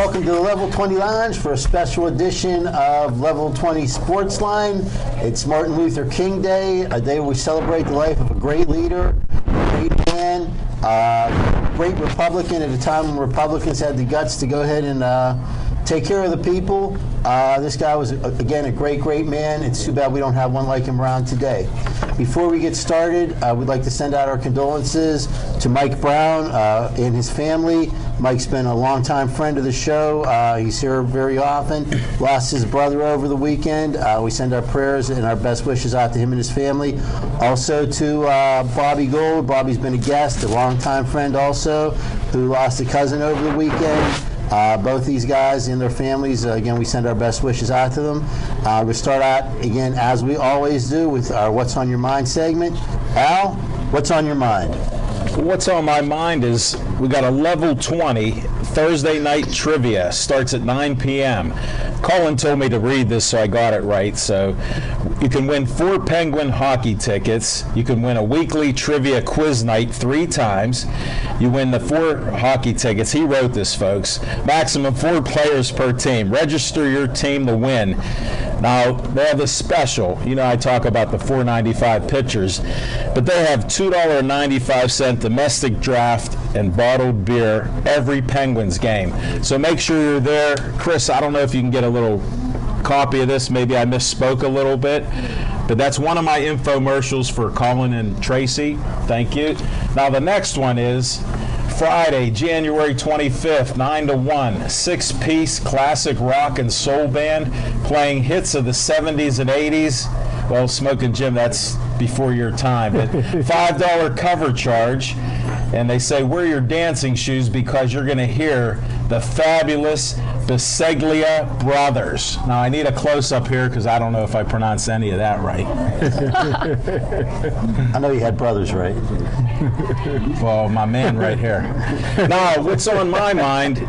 welcome to the Level 20 Lounge for a special edition of Level 20 Sportsline. It's Martin Luther King Day, a day where we celebrate the life of a great leader, a great man, great Republican at a time when Republicans had the guts to go ahead and take care of the people. This guy was, again, a great man. It's too bad we don't have one like him around today. Before we get started, we'd like to send out our condolences to Mike Brown and his family. Mike's been a longtime friend of the show. He's here very often. Lost his brother over the weekend. We send our prayers and our best wishes out to him and his family. Also to Bobby Gold. Bobby's been a guest, a longtime friend also, who lost a cousin over the weekend. Both these guys and their families, again, we send our best wishes out to them. We'll start out, again, as we always do, with our What's on Your Mind segment. Al, what's on your mind? What's on my mind is we got a Level 20 Thursday night trivia. Starts at 9 p.m. Colin told me to read this, so I got it right. So you can win 4 Penguin hockey tickets. You can win a weekly trivia quiz night 3 times. You win the 4 hockey tickets. He wrote this, folks. Maximum 4 players per team. Register your team to win. Now, they have a special. You know, I talk about the $4.95 pitchers, but they have $2.95 domestic draft and bottled beer every Penguins game. So make sure you're there. Chris, I don't know if you can get a little copy of this. Maybe I misspoke a little bit, but that's one of my infomercials for Colin and Tracy. Thank you. Now, the next one is Friday, January 25th, 9 to 1, 6-piece classic rock and soul band playing hits of the 70s and 80s. Well, Smokin' Jim, that's before your time, but $5 cover charge. And they say wear your dancing shoes because you're going to hear the fabulous Biseglia Brothers. Now, I need a close-up here because I don't know if I pronounced any of that right. I know you had brothers right. Well, my man right here. Now, what's on my mind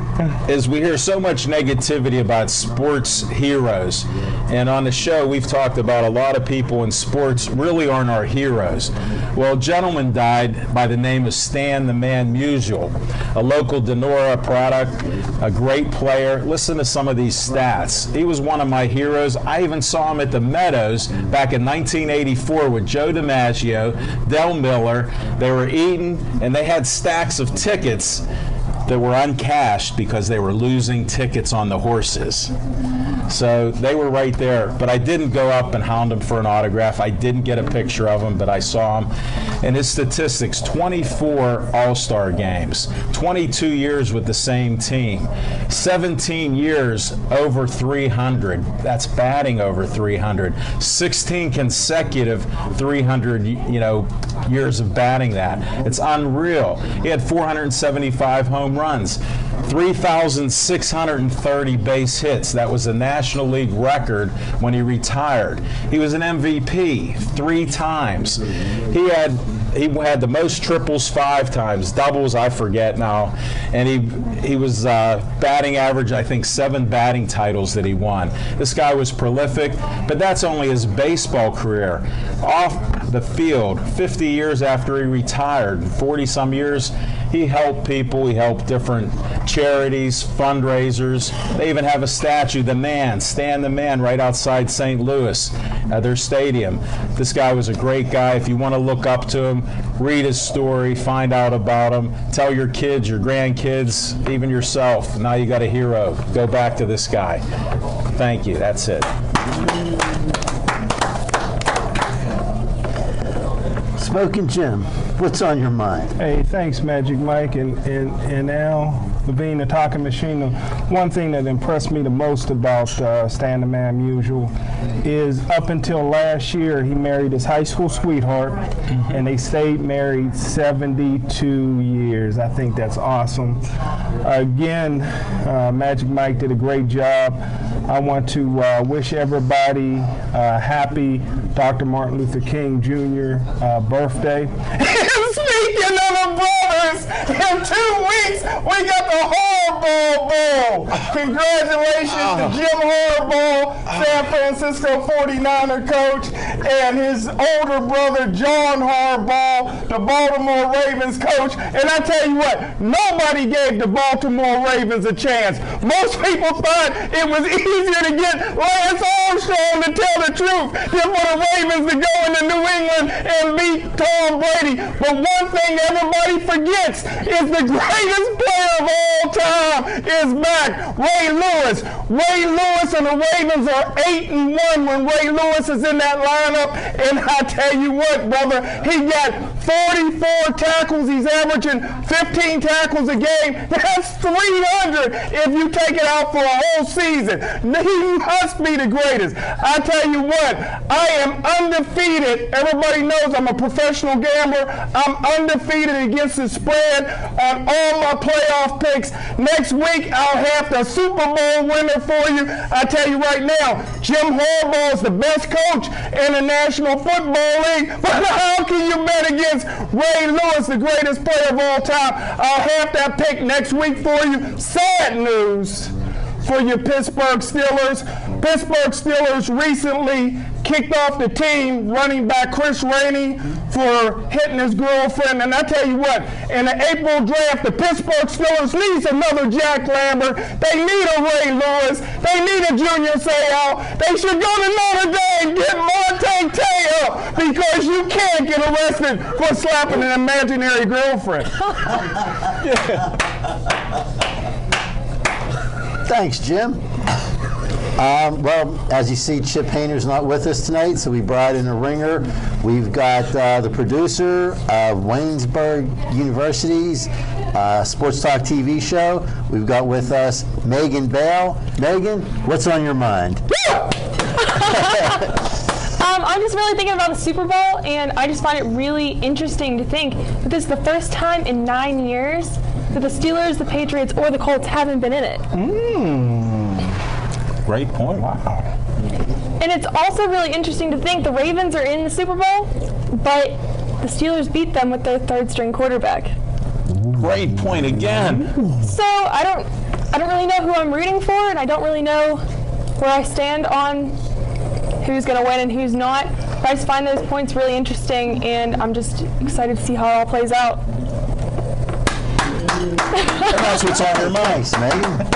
is we hear so much negativity about sports heroes. And on the show, we've talked about a lot of people in sports really aren't our heroes. Well, a gentleman died by the name of Stan the Man Musial, a local Denora product, a great player. Listen to some of these stats. He was one of my heroes. I even saw him at the Meadows back in 1984 with Joe DiMaggio, Del Miller. They were eating, and they had stacks of tickets that were uncashed because they were losing tickets on the horses. So they were right there, but I didn't go up and hound him for an autograph. I didn't get a picture of him, but I saw him. And his statistics, 24 All-Star games, 22 years with the same team, 17 years over 300. That's batting over 300. 16 consecutive 300, years of batting that. It's unreal. He had 475 home runs, 3,630 base hits. That was a National League record when he retired. He was an MVP 3 times. He had the most triples 5 times, doubles I forget now, and he was batting average, I think 7 batting titles that he won. This guy was prolific, but that's only his baseball career. Off the field, 50 years after he retired, 40-some years, he helped people. He helped different charities, fundraisers. They even have a statue, the man, Stan the Man, right outside St. Louis at their stadium. This guy was a great guy. If you want to look up to him, read his story, find out about him, tell your kids, your grandkids, even yourself. Now you got a hero. Go back to this guy. Thank you. That's it. Smokin' Jim, what's on your mind? Hey, thanks, Magic Mike and Al Levine, the talking machine. The one thing that impressed me the most about Stan the Man Musial is up until last year, he married his high school sweetheart, and they stayed married 72 years. I think that's awesome. Again, Magic Mike did a great job. I want to wish everybody a happy Dr. Martin Luther King Jr. Birthday. Speaking of the brothers, in 2 weeks, we got the Harbaugh Bowl. Congratulations to Jim Harbaugh, San Francisco 49er coach, and his older brother, John Harbaugh, the Baltimore Ravens coach. And I tell you what, nobody gave the Baltimore Ravens a chance. Most people thought it was easier to get Lance Armstrong to tell the truth than for the Ravens to go into New England and beat Tom Brady. But one thing everybody forgets is the greatest player of all time is back, Ray Lewis. Ray Lewis and the Ravens are 8-1 when Ray Lewis is in that lineup. And I tell you what, brother, he got 44 tackles. He's averaging 15 tackles a game. That's 300 if you take it out for a whole season. He must be the greatest. I tell you what, I am undefeated. Everybody knows I'm a professional gambler. I'm undefeated against the spread on all my playoff picks. Next week, I'll have the Super Bowl winner for you. I tell you right now, Jim Harbaugh is the best coach in the National Football League. But how can you bet against Ray Lewis, the greatest player of all time? I'll have that pick next week for you. Sad news for your Pittsburgh Steelers. Pittsburgh Steelers recently kicked off the team running back Chris Rainey for hitting his girlfriend. And I tell you what, in the April draft, the Pittsburgh Steelers needs another Jack Lambert. They need a Ray Lewis. They need a Junior Seau. They should go to Notre Dame and get Monte Te'o, because you can't get arrested for slapping an imaginary girlfriend. Thanks, Jim. Well, as you see, Chip Hayner's not with us tonight, so we brought in a ringer. We've got the producer of Waynesburg University's Sports Talk TV show. We've got with us Megan Bale. Megan, what's on your mind? I'm just really thinking about the Super Bowl, and I just find it really interesting to think that this is the first time in 9 years that the Steelers, the Patriots, or the Colts haven't been in it. Great point. Wow. And it's also really interesting to think the Ravens are in the Super Bowl, but the Steelers beat them with their third-string quarterback. Great point again. So I don't really know who I'm rooting for, and I don't really know where I stand on who's going to win and who's not. But I just find those points really interesting, and I'm just excited to see how it all plays out. And that's what's on your mind, Megan.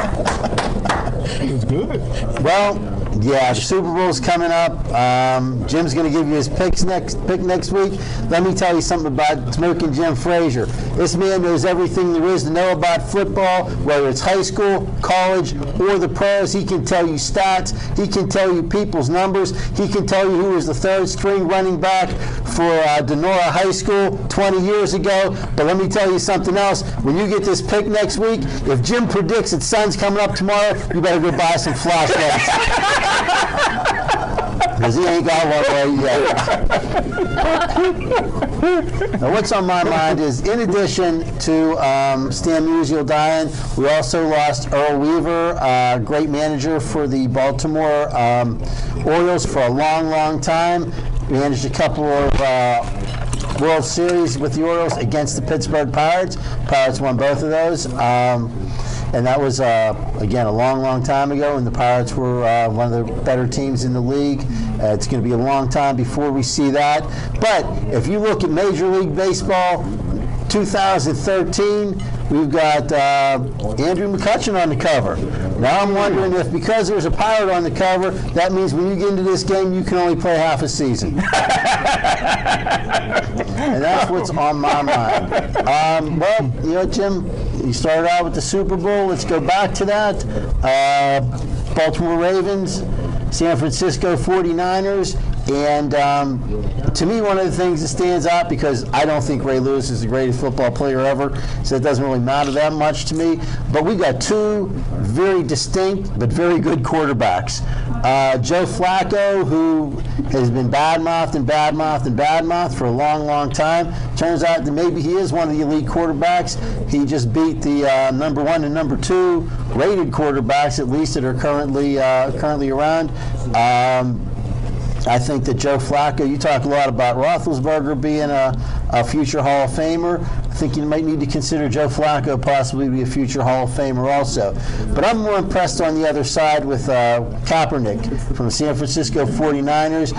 It was good. Well, yeah, the Super Bowl's coming up. Jim's going to give you his pick next week. Let me tell you something about Smoking Jim Frazier. This man knows everything there is to know about football, whether it's high school, college, or the pros. He can tell you stats. He can tell you people's numbers. He can tell you who was the third-string running back for Denora High School 20 years ago. But let me tell you something else. When you get this pick next week, if Jim predicts that sun's coming up tomorrow, you better go buy some flashlights. Because he ain't got one right yet. Now, what's on my mind is, in addition to Stan Musial dying, we also lost Earl Weaver, great manager for the Baltimore Orioles for a long, long time. Managed a couple of World Series with the Orioles against the Pittsburgh Pirates. Pirates won both of those. And that was, again, a long, long time ago, and the Pirates were one of the better teams in the league. It's going to be a long time before we see that. But if you look at Major League Baseball 2013, we've got Andrew McCutchen on the cover. Now I'm wondering if, because there's a Pirate on the cover, that means when you get into this game, you can only play half a season. And that's what's on my mind. Well, you know, Jim, you started out with the Super Bowl. Let's go back to that. Baltimore Ravens, San Francisco 49ers. And to me, one of the things that stands out, because I don't think Ray Lewis is the greatest football player ever, so it doesn't really matter that much to me. But we got two very distinct but very good quarterbacks. Joe Flacco, who has been badmouthed and badmouthed and badmouthed for a long, long time. Turns out that maybe he is one of the elite quarterbacks. He just beat the number 1 and number 2 rated quarterbacks, at least, that are currently around. I think that Joe Flacco, you talk a lot about Roethlisberger being a future Hall of Famer. I think you might need to consider Joe Flacco possibly be a future Hall of Famer also. But I'm more impressed on the other side with Kaepernick from the San Francisco 49ers.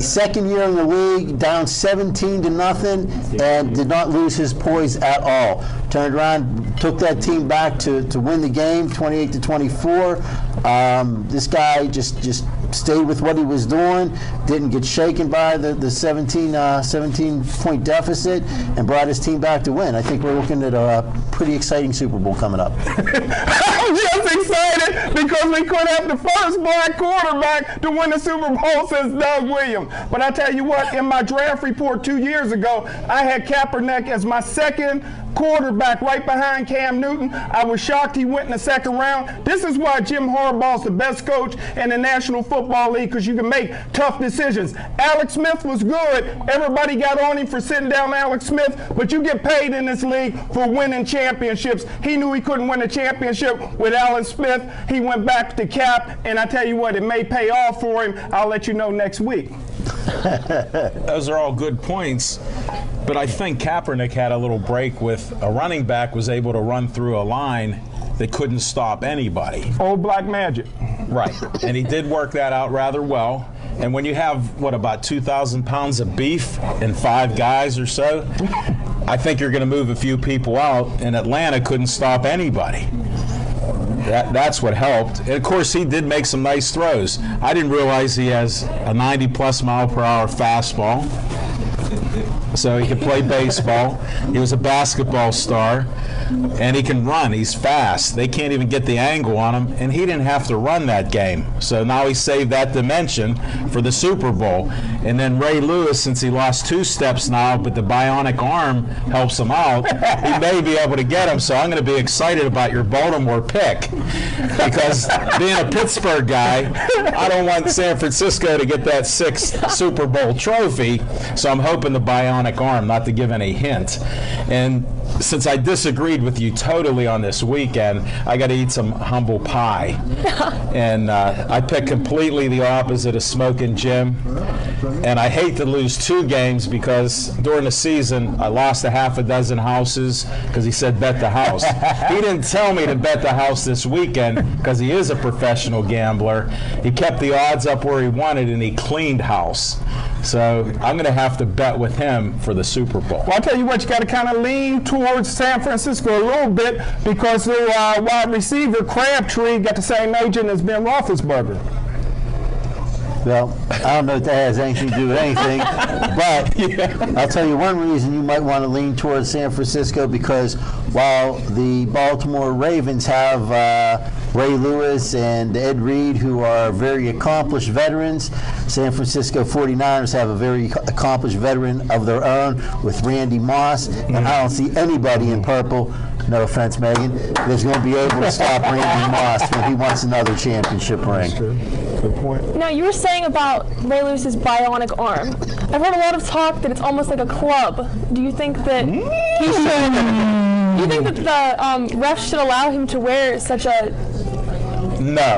Second year in the league, down 17-0, and did not lose his poise at all. Turned around, took that team back to win the game, 28-24. This guy just stayed with what he was doing, didn't get shaken by the 17-point deficit, and brought his team back to win. I think we're looking at a pretty exciting Super Bowl coming up. I'm just excited because we could have the first black quarterback to win the Super Bowl since Doug Williams. But I tell you what, in my draft report 2 years ago, I had Kaepernick as my second quarterback right behind Cam Newton. I was shocked he went in the second round. This is why Jim Harbaugh's the best coach in the National Football League, because you can make tough decisions. Alex Smith was good. Everybody got on him for sitting down Alex Smith, but you get paid in this league for winning championships. He knew he couldn't win a championship with Alex Smith. He went back to Cap, and I tell you what, it may pay off for him. I'll let you know next week. Those are all good points, but I think Kaepernick had a little break with a running back was able to run through a line that couldn't stop anybody. Old black magic. Right, and he did work that out rather well. And when you have, about 2,000 pounds of beef and 5 guys or so, I think you're going to move a few people out, and Atlanta couldn't stop anybody. That's what helped. And of course, he did make some nice throws. I didn't realize he has a 90+ mile per hour fastball, so he can play baseball. He was a basketball star, and he can run. He's fast. They can't even get the angle on him, and he didn't have to run that game. So now he saved that dimension for the Super Bowl. And then Ray Lewis, since he lost 2 steps now, but the bionic arm helps him out, he may be able to get him. So I'm going to be excited about your Baltimore pick, because being a Pittsburgh guy, I don't want San Francisco to get that 6th Super Bowl trophy. So I'm hoping the bionic arm, not to give any hint. And since I disagreed with you totally on this weekend, I got to eat some humble pie. And I picked completely the opposite of Smoking Jim. And I hate to lose 2 games, because during the season I lost a half a dozen houses because he said bet the house. He didn't tell me to bet the house this weekend because he is a professional gambler. He kept the odds up where he wanted, and he cleaned house. So I'm going to have to bet with him for the Super Bowl. Well, I'll tell you what, you got to kind of lean towards San Francisco a little bit, because the wide receiver, Crabtree, got the same agent as Ben Roethlisberger. Well, I don't know if that has anything to do with anything, but I'll tell you one reason you might want to lean towards San Francisco, because while the Baltimore Ravens have Ray Lewis and Ed Reed, who are very accomplished veterans, San Francisco 49ers have a very accomplished veteran of their own with Randy Moss, and I don't see anybody in purple, no offense, Megan, that's going to be able to stop Randy Moss when he wants another championship ring. Good point. Now, you were saying about Ray Lewis's bionic arm. I've heard a lot of talk that it's almost like a club. Do you think that he should? Do you think that the refs should allow him to wear such a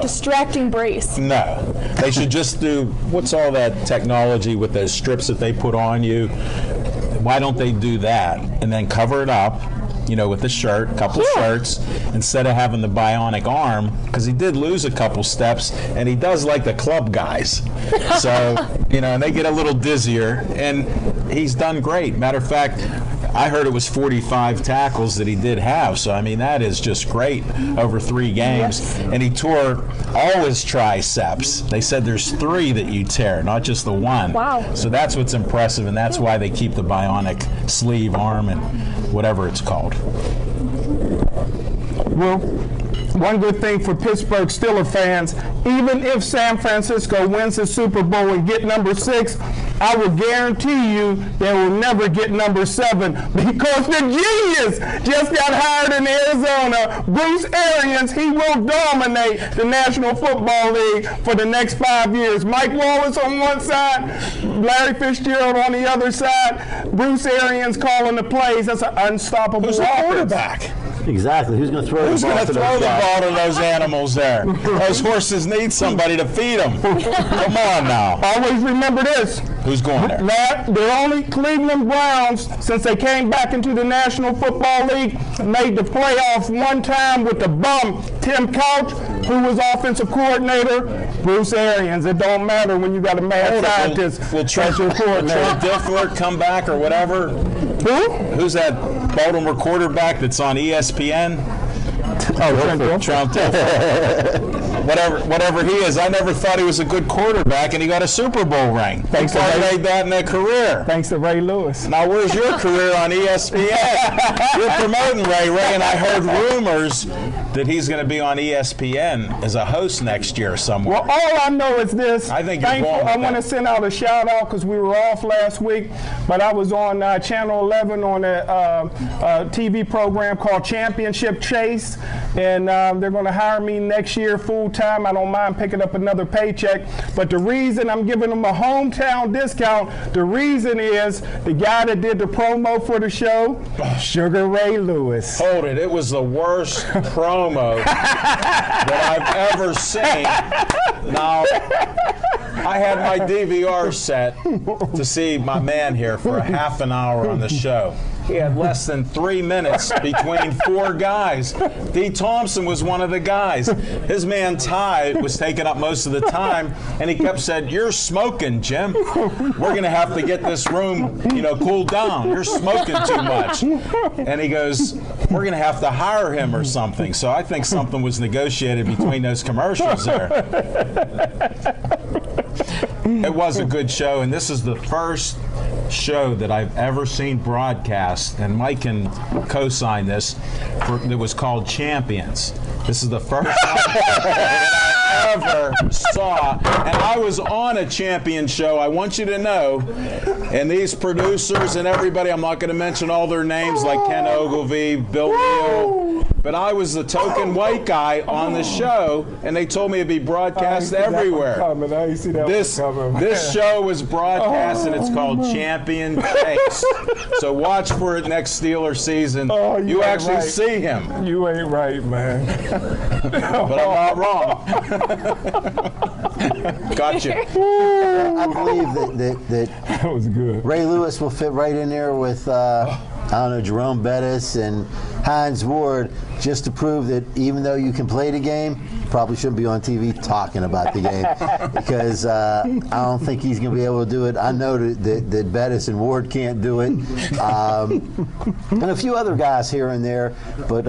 distracting brace? No. They should just do, what's all that technology with those strips that they put on you? Why don't they do that and then cover it up? With the shirt, a couple shirts, instead of having the bionic arm, because he did lose a couple steps, and he does like the club guys. So, and they get a little dizzier, and he's done great. Matter of fact, I heard it was 45 tackles that he did have, so I mean that is just great over 3 games. Yes. And he tore all his triceps. They said there's 3 that you tear, not just the 1. Wow. So that's what's impressive, and that's why they keep the bionic sleeve, arm, and whatever it's called. Well, one good thing for Pittsburgh Steelers fans, even if San Francisco wins the Super Bowl and get number 6, I will guarantee you they will never get number 7, because the genius just got hired in Arizona, Bruce Arians. He will dominate the National Football League for the next 5 years. Mike Wallace on one side, Larry Fitzgerald on the other side, Bruce Arians calling the plays. That's an unstoppable offense. Who's the quarterback? Exactly. Who's going to throw Who's the ball going to to throw those the guys? ball to those animals there? Those horses need somebody to feed them. Come on now. Always remember this. Who's going there? The only Cleveland Browns, since they came back into the National Football League, made the playoffs one time with the bum, Tim Couch, who was offensive coordinator, Bruce Arians. It don't matter when you got a mad scientist. Will Trent Dilfer come back or whatever? Who? Who's that Baltimore quarterback that's on ESPN? Trent Dilfer. Whatever he is, I never thought he was a good quarterback, and he got a Super Bowl ring. Thanks to I Ray. made that in a career. Thanks to Ray Lewis. Now, where's your career on ESPN? You're promoting Ray, and I heard rumors that he's going to be on ESPN as a host next year somewhere. Well, all I know is this. I think you're wrong with I want to that. send out a shout out because we were off last week, but I was on Channel 11 on a TV program called Championship Chase, and they're going to hire me next year full time. I don't mind picking up another paycheck, but the reason I'm giving them a hometown discount, the reason is the guy that did the promo for the show, Sugar Ray Lewis. Hold it. It was the worst promo that I've ever seen. Now, I had my DVR set to see my man here for a half an hour on the show. He had less than 3 minutes between 4 guys. D. Thompson was one of the guys. His man Ty was taking up most of the time, and he kept saying, "You're smoking, Jim. We're going to have to get this room, cooled down. You're smoking too much." And he goes, "We're going to have to hire him or something." So I think something was negotiated between those commercials there. It was a good show, and this is the first show that I've ever seen broadcast, and Mike can co-sign this, that was called Champions. This is the first time that I ever saw, and I was on a champion show, I want you to know, and these producers and everybody, I'm not going to mention all their names like Ken Ogilvie, Bill Neal, but I was the token white guy on the show, and they told me it'd be broadcast everywhere. This show was broadcast, and it's called Champion Chase. So watch for it next Steelers season. You actually right. see him. You ain't right, man. But I'm not wrong. Gotcha. I believe that That was good. Ray Lewis will fit right in there with, Jerome Bettis and Hines Ward, just to prove that even though you can play the game, you probably shouldn't be on TV talking about the game, because I don't think he's going to be able to do it. I know that Bettis and Ward can't do it, and a few other guys here and there, but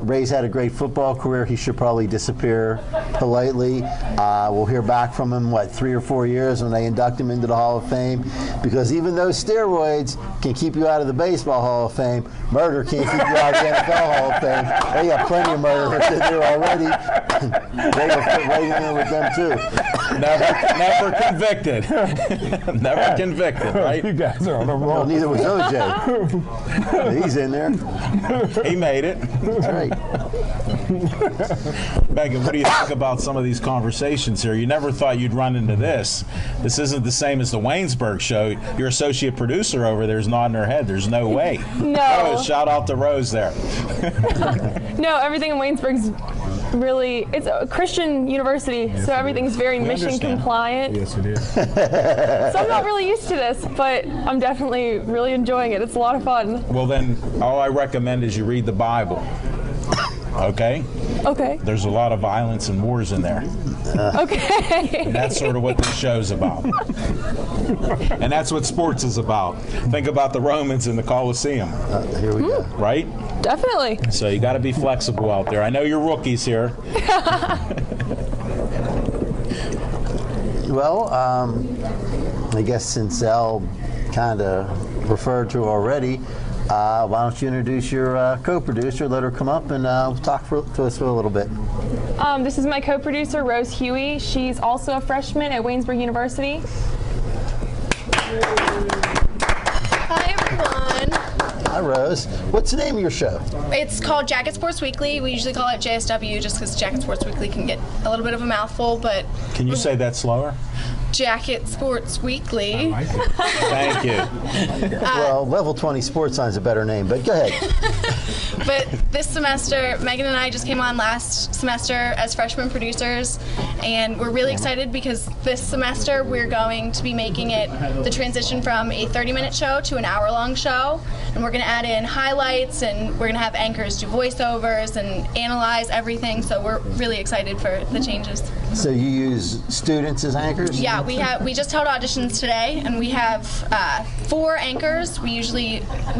Ray's had a great football career. He should probably disappear politely. We'll hear back from him, 3 or 4 years when they induct him into the Hall of Fame, because even though steroids can keep you out of the Baseball Hall of Fame, murder can't keep you out of the NFL Hall of Fame. They got plenty of murderers in there already. They will fit right in there with them too. Never convicted. Never convicted, right? You guys are on the roll. Well, neither was OJ. He's in there. He made it. All right. Megan, what do you think about some of these conversations here? You never thought you'd run into this. This isn't the same as the Waynesburg show. Your associate producer over there is nodding her head. There's no way. No. Rose, shout out to Rose there. No, everything in Waynesburg's really, it's a Christian university, so everything's very mission understand. compliant. Yes, it is. So I'm not really used to this, but I'm definitely really enjoying it. It's a lot of fun. Well, then, all I recommend is you read the Bible. Okay? Okay. There's a lot of violence and wars in there. Okay. And that's sort of what this show's about. And that's what sports is about. Think about the Romans in the Colosseum, Here we go. right? Definitely. So you got to be flexible out there. I know you're rookies here. Well, I guess since Al kind of referred to already, why don't you introduce your co-producer, let her come up and talk to us for a little bit. This is my co-producer, Rose Huey. She's also a freshman at Waynesburg University. Hi, everyone. Hi, Rose. What's the name of your show? It's called Jacket Sports Weekly. We usually call it JSW just because Jacket Sports Weekly can get a little bit of a mouthful, but Can you say that slower? Jacket Sports Weekly. Thank you. Well, Level 20 Sportsline is a better name, but go ahead. But this semester, Megan and I just came on last semester as freshman producers, and we're really excited because this semester we're going to be making it the transition from a 30-minute show to an hour-long show, and we're going to add in highlights, and we're going to have anchors do voiceovers and analyze everything, so we're really excited for the changes. So you use students as anchors? Yeah, we just held auditions today, and we have 4 anchors. We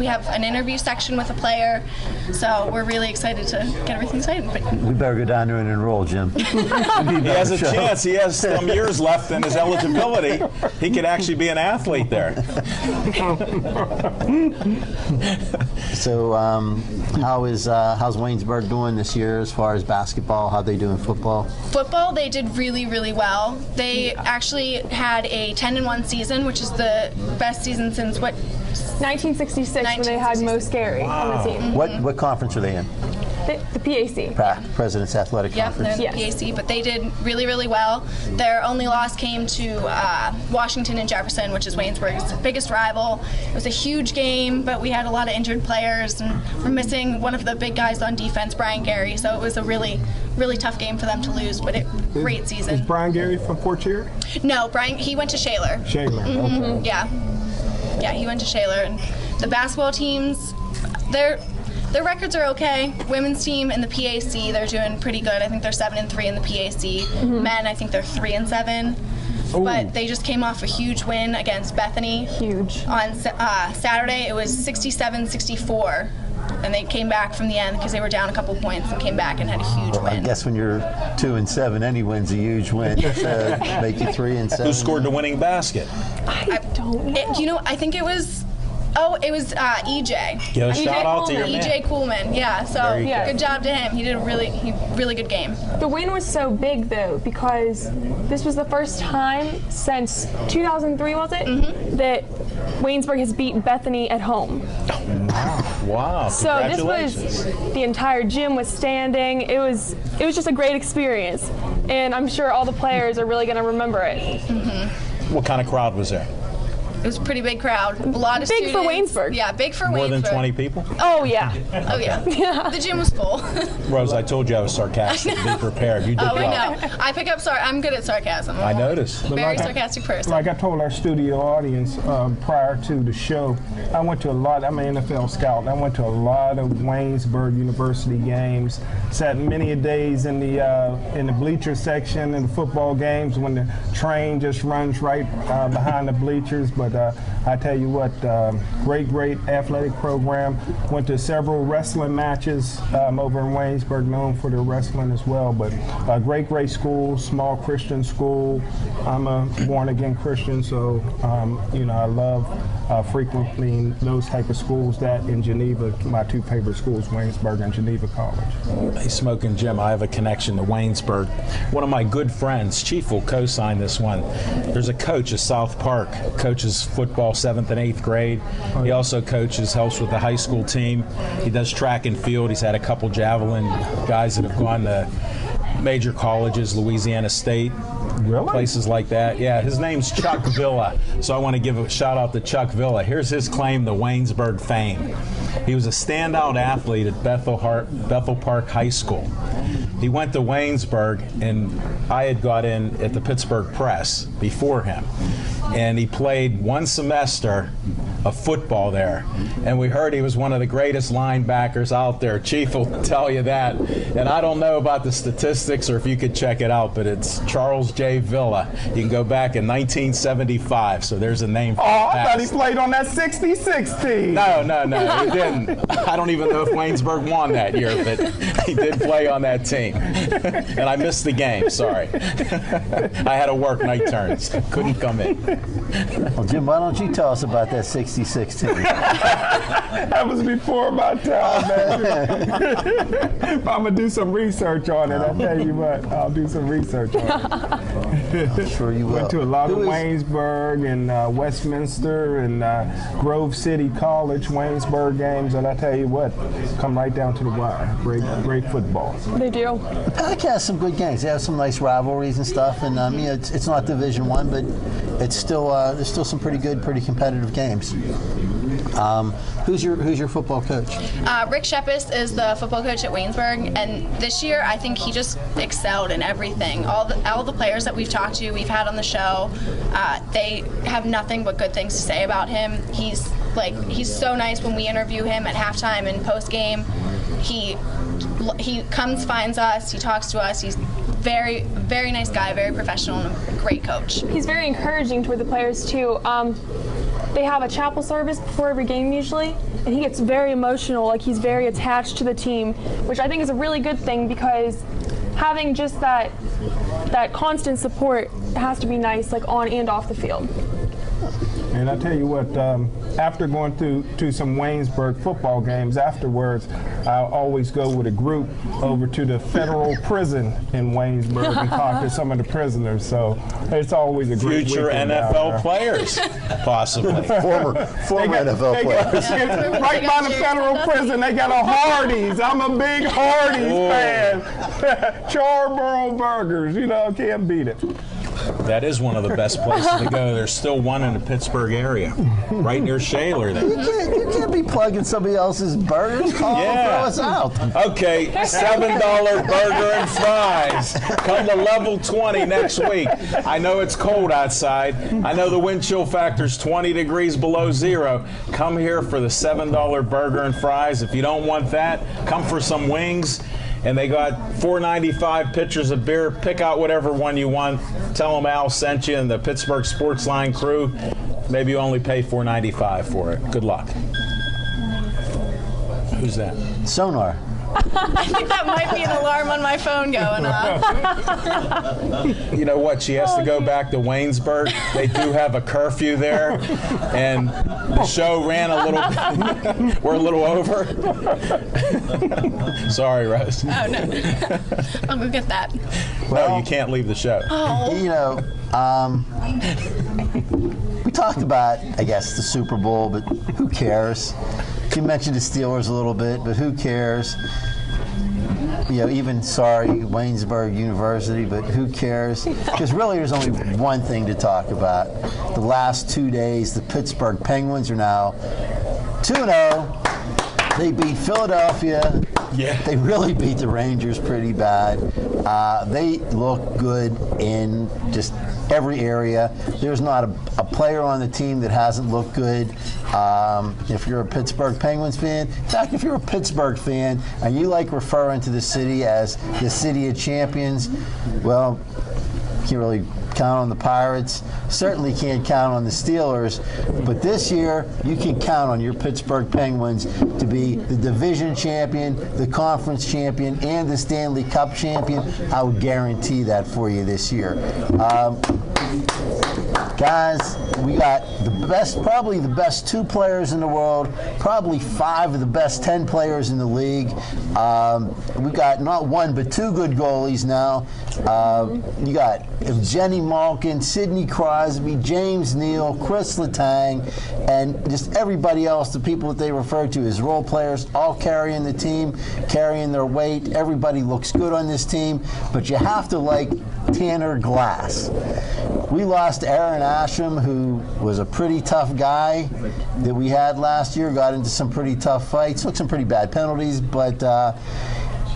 have an interview section with a player, so we're really excited to get everything started. We better go down there and enroll, Jim. He has a chance. He has some years left in his eligibility. He could actually be an athlete there. So how's Waynesburg doing this year as far as basketball? How they doing football? Football, they did really, really well. They actually had a 10-1 season, which is the best season since what? 1966 when they had Mo Scary on the team. What conference are they in? The PAC. President's Athletic Yep, Conference. they're in the PAC, but they did really, really well. Their only loss came to Washington and Jefferson, which is Waynesburg's biggest rival. It was a huge game, but we had a lot of injured players, and we're missing one of the big guys on defense, Brian Gary, so it was a really, really tough game for them to lose, but great season. Is Brian Gary from Fort Cherry? No, Brian, he went to Shaler. Shaler, okay. Yeah, he went to Shaler. And the basketball teams, their records are okay. Women's team in the PAC, they're doing pretty good. I think they're 7-3 in the PAC. Men, I think they're 3-7. Ooh. But they just came off a huge win against Bethany. Huge. On Saturday, it was 67-64. And they came back from the end because they were down a couple points and came back and had a huge win. I guess when you're 2-7, any win's a huge win. So make you 3-7. Who scored the winning basket? I don't know. I think it was. Oh, it was EJ. Give a shout out to your man. EJ Coolman. Yeah. So good job to him. He did a really good game. The win was so big though because this was the first time since 2003, was it, that Waynesburg has beaten Bethany at home. Wow. So this was, the entire gym was standing. It was just a great experience, and I'm sure all the players are really going to remember it. What kind of crowd was there? It was a pretty big crowd. A lot of big students. for Waynesburg. Yeah, big for Waynesburg. More than 20 people? Oh yeah. Oh yeah. The gym was full. Rose, I told you I was sarcastic. Be prepared. You did well. We know. I pick up. I'm good at sarcasm. I noticed. Very sarcastic person. Like I told our studio audience prior to the show, I went to a lot. I'm an NFL scout. I went to a lot of Waynesburg University games. Sat many a days in the bleacher section in the football games when the train just runs right behind the bleachers. But I tell you what, great athletic program. Went to several wrestling matches over in Waynesburg, known for their wrestling as well. But great school, small Christian school. I'm a born-again Christian, so I love frequently those type of schools. That in Geneva, my 2 favorite schools, Waynesburg and Geneva College. Hey, Smoking Jim, I have a connection to Waynesburg. One of my good friends, Chief will co-sign this one. There's a coach at South Park, coaches football 7th and 8th grade. He also helps with the high school team. He does track and field. He's had a couple javelin guys that have gone to major colleges, Louisiana State, places like that. Yeah, his name's Chuck Villa. So I want to give a shout out to Chuck Villa. Here's his claim to Waynesburg fame. He was a standout athlete at Bethel Park High School. He went to Waynesburg, and I had got in at the Pittsburgh Press before him. And he played 1 semester of football there. And we heard he was one of the greatest linebackers out there. Chief will tell you that. And I don't know about the statistics or if you could check it out, but it's Charles J. Villa. You can go back in 1975, so there's a name for I thought he played on that 66 team. No, he didn't. I don't even know if Waynesburg won that year, but he did play on that team. And I missed the game, sorry. I had to work night turns. Couldn't come in. Well, Jim, why don't you tell us about that 66 team? That was before my time, man. I'm going to do some research on it. I tell you what, I'll do some research on it. I'm sure you will. Went to a lot of Waynesburg and Westminster and Grove City College Waynesburg games, and I tell you what, come right down to the wire. Great football. They do. The Pac has some good games. They have some nice rivalries and stuff, and it's not Division I, but it's still there's still some pretty good, pretty competitive games. Who's your football coach? Rick Shepis is the football coach at Waynesburg, and this year I think he just excelled in everything. All the players that we've talked to, we've had on the show, they have nothing but good things to say about him. He's so nice when we interview him at halftime and post game. He comes, finds us, he talks to us. He's very, very nice guy, very professional, and a great coach. He's very encouraging toward the players too. They have a chapel service before every game usually, and he gets very emotional, like he's very attached to the team, which I think is a really good thing, because having just that constant support has to be nice, like on and off the field. And I tell you what, after going to some Waynesburg football games afterwards, I always go with a group over to the federal prison in Waynesburg and talk to some of the prisoners. So it's always a great Future weekend NFL players, possibly. Former NFL players. Right by the federal prison, they got a Hardee's. I'm a big Hardee's fan. Charbroil burgers, can't beat it. That is one of the best places to go. There's still one in the Pittsburgh area, right near Shaler there. You can't be plugging somebody else's burgers. Call them, throw us out. Okay, $7 burger and fries. Come to level 20 next week. I know it's cold outside. I know the wind chill factor is 20 degrees below zero. Come here for the $7 burger and fries. If you don't want that, come for some wings. And they got $4.95 pitchers of beer. Pick out whatever one you want. Tell them Al sent you and the Pittsburgh Sportsline crew. Maybe you only pay $4.95 for it. Good luck. Who's that? Sonar. I think that might be an alarm on my phone going off. You know what? She has to go back to Waynesburg. They do have a curfew there, and the show ran a little. We're a little over. Sorry, Rose. Oh no, I'll go get that. Well, you can't leave the show. We talked about, I guess, the Super Bowl, but who cares? You mentioned the Steelers a little bit, but who cares? Even Waynesburg University, but who cares? Because really there's only one thing to talk about. The last 2 days, the Pittsburgh Penguins are now 2-0. They beat Philadelphia. Yeah. They really beat the Rangers pretty bad. They look good in just every area. There's not a player on the team that hasn't looked good. If you're a Pittsburgh Penguins fan, in fact, if you're a Pittsburgh fan and you like referring to the city as the city of champions, well, you can't really count on the Pirates. Certainly can't count on the Steelers. But this year, you can count on your Pittsburgh Penguins to be the division champion, the conference champion, and the Stanley Cup champion. I would guarantee that for you this year. Guys, we got probably the best 2 players in the world, probably 5 of the best 10 players in the league. We got not 1 but 2 good goalies now. You got Evgeny Malkin, Sidney Crosby, James Neal, Chris Letang, and just everybody else, the people that they refer to as role players, all carrying the team, carrying their weight. Everybody looks good on this team, but you have to like Tanner Glass. We lost Aaron Asham, who was a pretty tough guy that we had last year, got into some pretty tough fights, took some pretty bad penalties, but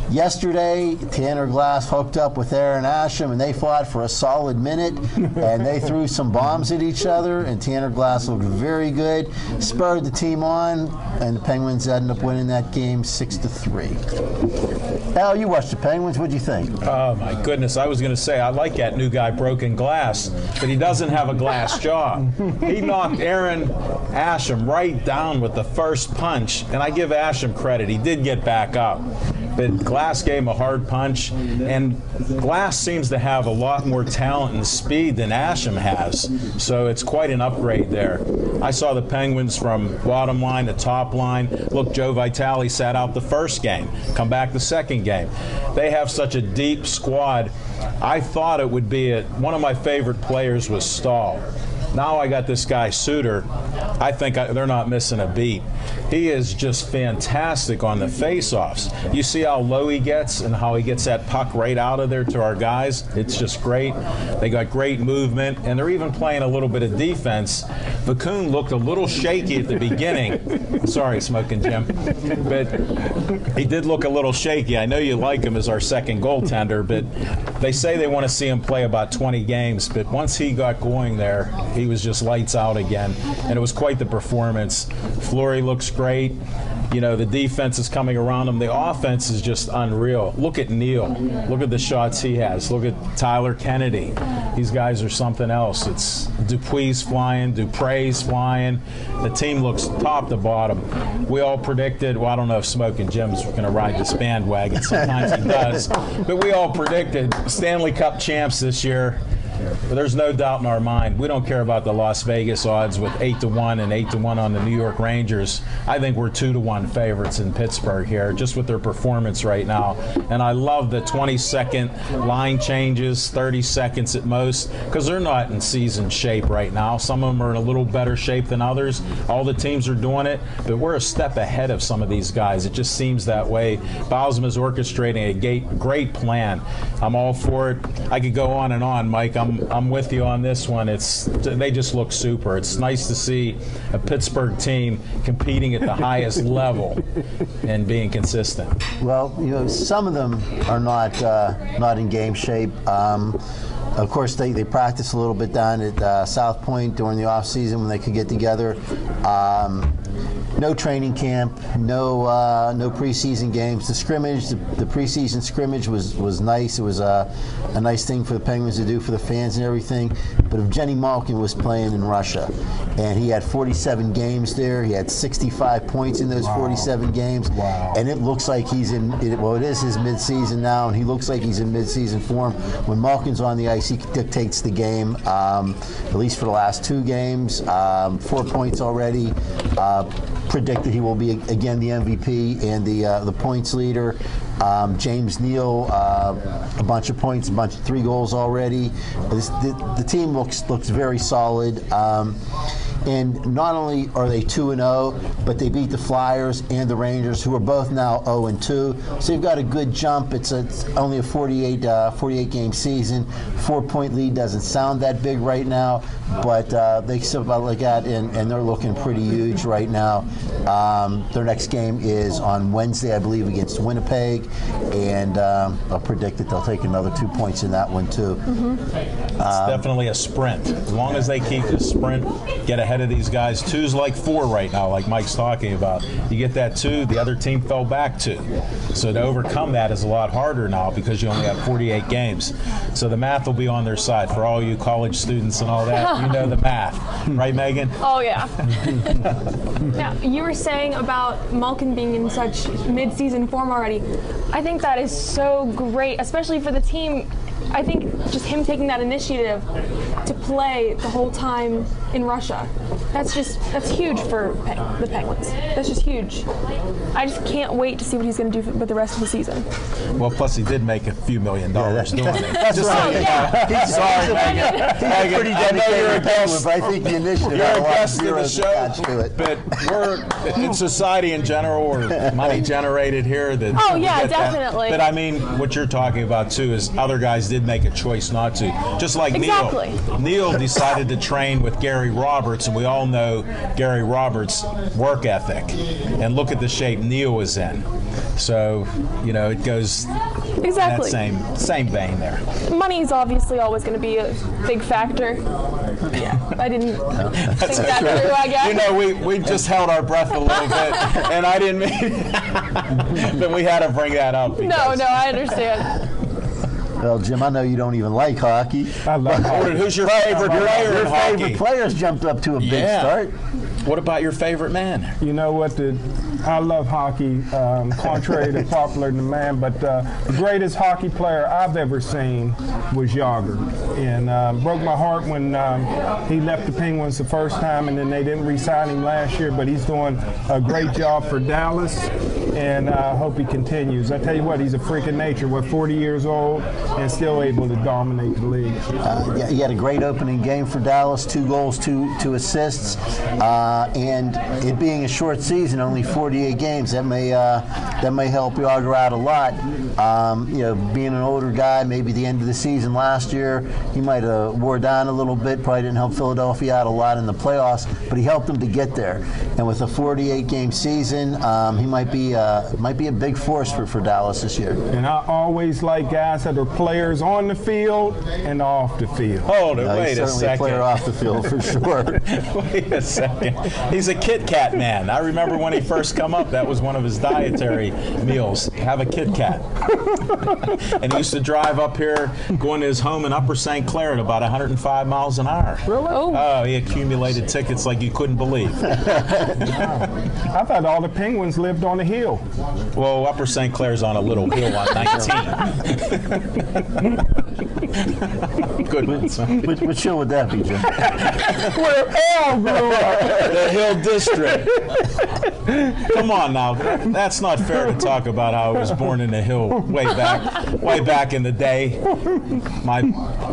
yesterday, Tanner Glass hooked up with Aaron Asham, and they fought for a solid minute, and they threw some bombs at each other, and Tanner Glass looked very good, spurred the team on, and the Penguins ended up winning that game 6-3. Al, you watched the Penguins. What'd you think? Oh, my goodness. I was going to say, I like that new guy, Broken Glass, but he doesn't have a glass jaw. He knocked Aaron Asham right down with the first punch, and I give Asham credit. He did get back up. But Glass gave him a hard punch, and Glass seems to have a lot more talent and speed than Asham has, so it's quite an upgrade there. I saw the Penguins from bottom line to top line. Look, Joe Vitale sat out the first game, come back the second game. They have such a deep squad. I thought it would be one of my favorite players was Stahl. Now I got this guy, Suter. I think they're not missing a beat. He is just fantastic on the face-offs. You see how low he gets and how he gets that puck right out of there to our guys. It's just great. They got great movement, and they're even playing a little bit of defense. Vicun looked a little shaky at the beginning. Sorry, Smoking Jim. But he did look a little shaky. I know you like him as our second goaltender, but they say they want to see him play about 20 games. But once he got going there, he was just lights out again, and it was quite the performance. Fleury looks great. You know, the defense is coming around him. The offense is just unreal. Look at Neal. Look at the shots he has. Look at Tyler Kennedy. These guys are something else. It's Dupuy's flying, Dupre's flying. The team looks top to bottom. We all predicted, well, I don't know if Smoking Jim's going to ride this bandwagon. Sometimes he does. But we all predicted Stanley Cup champs this year. But there's no doubt in our mind. We don't care about the Las Vegas odds with 8-1 and 8-1 on the New York Rangers. I think we're 2-1 favorites in Pittsburgh here, just with their performance right now. And I love the 20-second line changes, 30 seconds at most, because they're not in season shape right now. Some of them are in a little better shape than others. All the teams are doing it, but we're a step ahead of some of these guys. It just seems that way. Bausma's orchestrating a great plan. I'm all for it. I could go on and on, Mike. I'm with you on this one. They just look super. It's nice to see a Pittsburgh team competing at the highest level and being consistent. Well, you know, some of them are not in game shape. Of course, they practice a little bit down at South Point during the off season when they could get together. No training camp, no preseason games. The scrimmage, the preseason scrimmage was nice. It was a nice thing for the Penguins to do for the fans and everything. But if Jenny Malkin was playing in Russia, and he had 47 games there, he had 65 points in those 47 games, and it looks like he's in. Well, it is his midseason now, and he looks like he's in midseason form. When Malkin's on the ice, he dictates the game. At least for the last 2 games, 4 points already. Predicted he will be again the MVP and the points leader. James Neal, a bunch of points, a bunch of 3 goals already. The team looks very solid. And not only are they 2-0, but they beat the Flyers and the Rangers, who are both now 0-2. So you've got a good jump. It's only a 48-game season. 4-point lead doesn't sound that big right now, but they still look at and they're looking pretty huge right now. Their next game is on Wednesday, I believe, against Winnipeg, and I'll predict that they'll take another 2 points in that one too. It's definitely a sprint. As long as they keep the sprint, get ahead of these guys. 2's like 4 right now, like Mike's talking about. You get that 2, the other team fell back 2. So to overcome that is a lot harder now because you only have 48 games. So the math will be on their side. For all you college students and all that, you know the math. Right, Megan? Oh, yeah. Now, you were saying about Malkin being in such mid-season form already. I think that is so great, especially for the team. I think just him taking that initiative to play the whole time in Russia, that's huge for the Penguins. That's just huge. I just can't wait to see what he's going to do with the rest of the season. Well, plus he did make a few $1 million doing it. That's right. Sorry, Megan. Pretty dedicated Penguin, but I think the initiative You're had a a lot of guest to the zeros attached to show, it. but we're in society in general, we're money generated here. That Oh, we yeah, get that. definitely. But I mean, what you're talking about too is other guys did make a choice not to. Just like Exactly. Neal decided to train with Gary Roberts, and we all know Gary Roberts' work ethic. And look at the shape Neal was in. So, you know, it goes Exactly. in that same vein there. Money's obviously always going to be a big factor. Yeah, I didn't think that through, I guess. You know, we just held our breath a little bit, and I didn't mean but we had to bring that up. No, I understand. Well, Jim, I know you don't even like hockey. I love Gordon, who's your favorite player Your in hockey? favorite players jumped up to a big start. What about your favorite man? You know what? I love hockey, contrary to popular demand, but the greatest hockey player I've ever seen was Yager. And broke my heart when he left the Penguins the first time, and then they didn't re-sign him last year, but he's doing a great job for Dallas, and I hope he continues. I tell you what, he's a freak of nature. We're 40 years old and still able to dominate the league. Yeah, he had a great opening game for Dallas, 2 goals, 2 assists, and it being a short season, only 48 games, that may help Yager out a lot. Being an older guy, maybe the end of the season last year, he might have wore down a little bit, probably didn't help Philadelphia out a lot in the playoffs, but he helped them to get there. And with a 48-game season, he might be a big force for Dallas this year. And I always like guys that are players on the field and off the field. Hold it, wait he's a certainly second. a player off the field for sure. Wait a second. He's a Kit Kat man. I remember when he first come up, that was one of his dietary meals. Have a Kit Kat. And he used to drive up here, going to his home in Upper St. Clair at about 105 miles an hour. Really? Oh, he accumulated tickets like you couldn't believe. I thought all the Penguins lived on a hill. Well, Upper St. Clair's on a little hill on 19. Good one, son. Which hill would that be, Jim? Where Al grew up. The Hill District. Come on now, that's not fair to talk about how I was born in the Hill way back in the day. My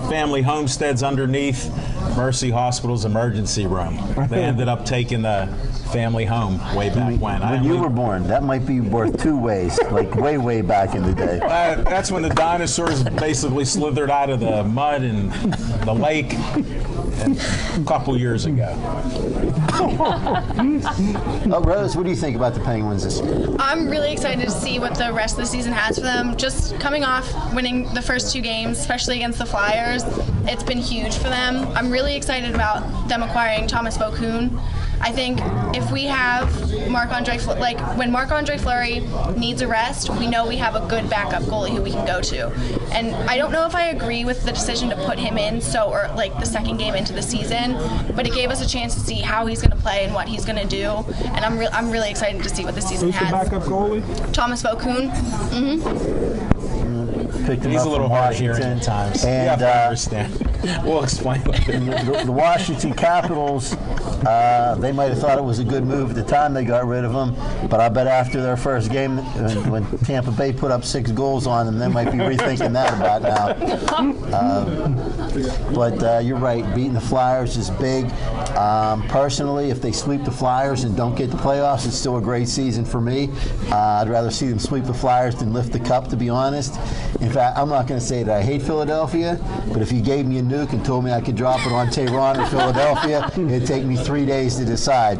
family homestead's underneath Mercy Hospital's emergency room. They ended up taking the family home way back when. When you were born, that might be worth 2 ways, like way back in the day. That's when the dinosaurs basically slithered out of the mud and the lake a couple years ago. Rose, what do you think about the Penguins this year? I'm really excited to see what the rest of the season has for them. Just coming off winning the first 2 games, especially against the Flyers, it's been huge for them. I'm really excited about them acquiring Thomas Vokoun. I think if we have when Marc-Andre Fleury needs a rest, we know we have a good backup goalie who we can go to. And I don't know if I agree with the decision to put him in the second game into the season, but it gave us a chance to see how he's going to play and what he's going to do. And I'm really excited to see what the season Who's has. the backup goalie? Thomas Vokoun. Picked him He's up a little from hard of hearing Washington. at times. And, you have to understand. We'll explain later. The Washington Capitals, they might have thought it was a good move at the time they got rid of him, but I bet after their first game, when Tampa Bay put up 6 goals on them, they might be rethinking that about now. But you're right, beating the Flyers is big. Personally, if they sweep the Flyers and don't get the playoffs, it's still a great season for me. I'd rather see them sweep the Flyers than lift the cup, to be honest. In fact, I'm not going to say that I hate Philadelphia, but if you gave me a nuke and told me I could drop it on Tehran or Philadelphia, it'd take me 3 days to decide.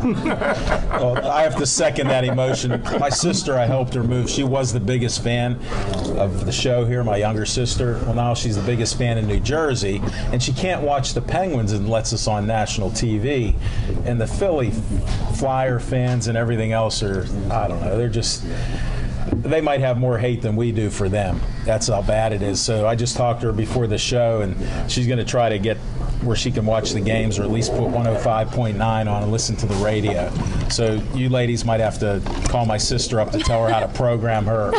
Well, I have to second that emotion. My sister, I helped her move. She was the biggest fan of the show here, my younger sister. Well, now she's the biggest fan in New Jersey, and she can't watch the Penguins unless it's on national TV. And the Philly Flyer fans and everything else are, I don't know, they might have more hate than we do for them. That's how bad it is. So I just talked to her before the show, and she's going to try to get where she can watch the games, or at least put 105.9 on and listen to the radio. So you ladies might have to call my sister up to tell her how to program her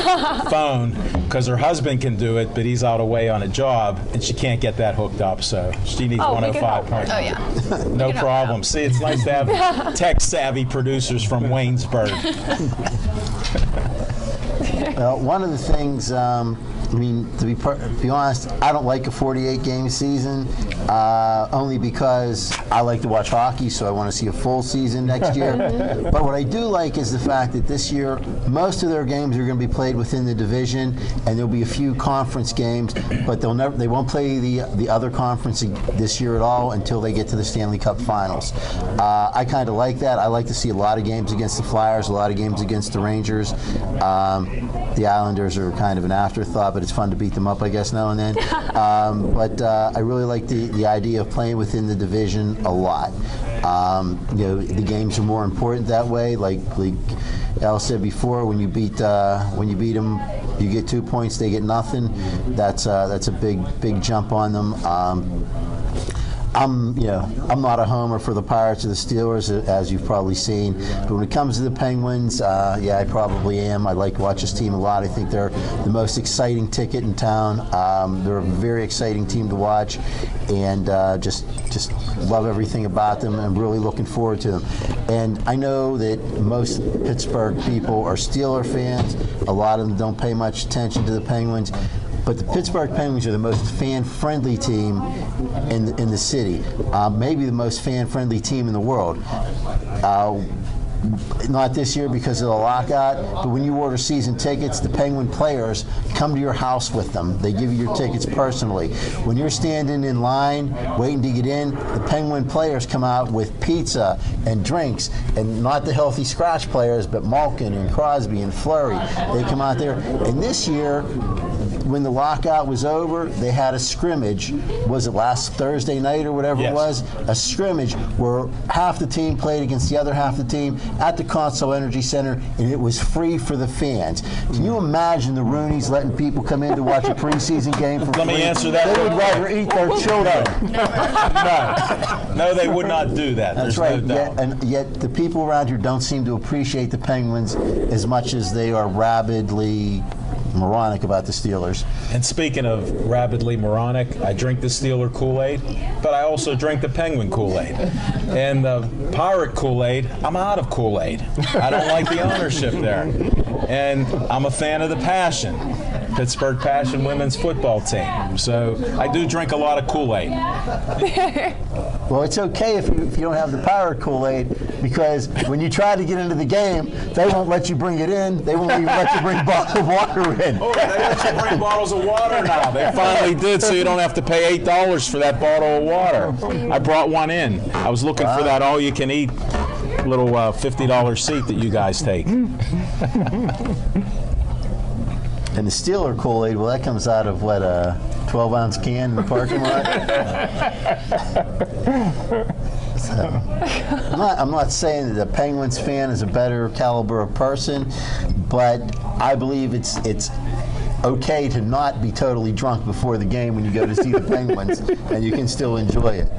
phone, because her husband can do it, but he's out away on a job, and she can't get that hooked up. So she needs 105.9. Oh, yeah. No problem. See, it's nice to have tech-savvy producers from Waynesburg. Well, one of the things, to be honest, I don't like a 48-game season, only because I like to watch hockey, so I want to see a full season next year. But what I do like is the fact that this year, most of their games are going to be played within the division, and there'll be a few conference games, but they won't play the other conference this year at all until they get to the Stanley Cup Finals. I kind of like that. I like to see a lot of games against the Flyers, a lot of games against the Rangers. The Islanders are kind of an afterthought, but it's fun to beat them up, I guess, now and then. But I really like the idea of playing within the division a lot. The games are more important that way. Like Al said before, when you beat them, you get 2 points, they get nothing. That's a big jump on them. I'm not a homer for the Pirates or the Steelers, as you've probably seen. But when it comes to the Penguins, I probably am. I like to watch this team a lot. I think they're the most exciting ticket in town. They're a very exciting team to watch, and just love everything about them. I'm really looking forward to them. And I know that most Pittsburgh people are Steeler fans. A lot of them don't pay much attention to the Penguins. But the Pittsburgh Penguins are the most fan-friendly team in the city, maybe the most fan-friendly team in the world. Not this year because of the lockout, but when you order season tickets, the Penguin players come to your house with them. They give you your tickets personally. When you're standing in line waiting to get in, the Penguin players come out with pizza and drinks, and not the healthy scratch players, but Malkin and Crosby and Fleury. They come out there. And this year, when the lockout was over, they had a scrimmage. Was it last Thursday night or whatever it was? A scrimmage where half the team played against the other half of the team at the Consol Energy Center, and it was free for the fans. Can you imagine the Roonies letting people come in to watch a preseason game for free? Let me answer that. They would rather eat their children. No, they would not do that. That's There's right. no doubt. Yet the people around here don't seem to appreciate the Penguins as much as they are rabidly moronic about the Steelers. And speaking of rabidly moronic, I drink the Steeler Kool-Aid, but I also drink the Penguin Kool-Aid. And the Pirate Kool-Aid, I'm out of Kool-Aid. I don't like the ownership there. And I'm a fan of the Passion, Pittsburgh Passion women's football team. So I do drink a lot of Kool-Aid. Well, it's okay if you don't have the Pirate Kool-Aid, because when you try to get into the game, they won't let you bring it in. They won't even let you bring bottled water in. Oh, they let you bring bottles of water now. They finally did, so you don't have to pay $8 for that bottle of water. I brought one in. I was looking for that all-you-can-eat little $50 seat that you guys take. And the Steeler Kool-Aid, well, that comes out of what, a 12-ounce can in the parking lot? I'm not saying that the Penguins fan is a better caliber of person, but I believe it's okay to not be totally drunk before the game when you go to see the Penguins, and you can still enjoy it.